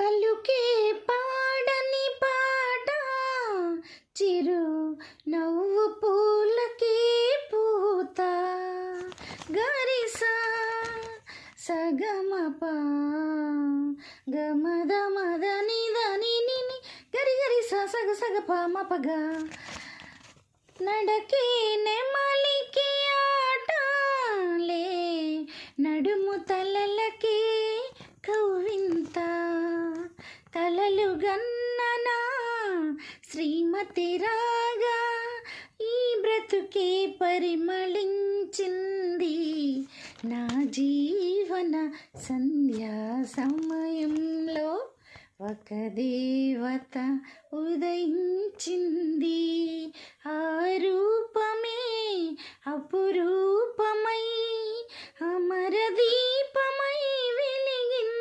పలుకే పాడని పాట చిరు నవ్వు పూలకే పూత గరిసా సగమప గమద మదని దని నిని గరి గరి సగ సగ పమపగా నడకే నెమలికి ఆటలే నడుము తలలకే కవ్వింత కలలు గన్ననా శ్రీమతి రాగా ఈ బ్రతుకే పరిమళించింది నా జీవన సంధ్యా సమయంలో ఒక దేవత ఉదయించింది ఆ రూపమే అపురూపమై అమర దీపమై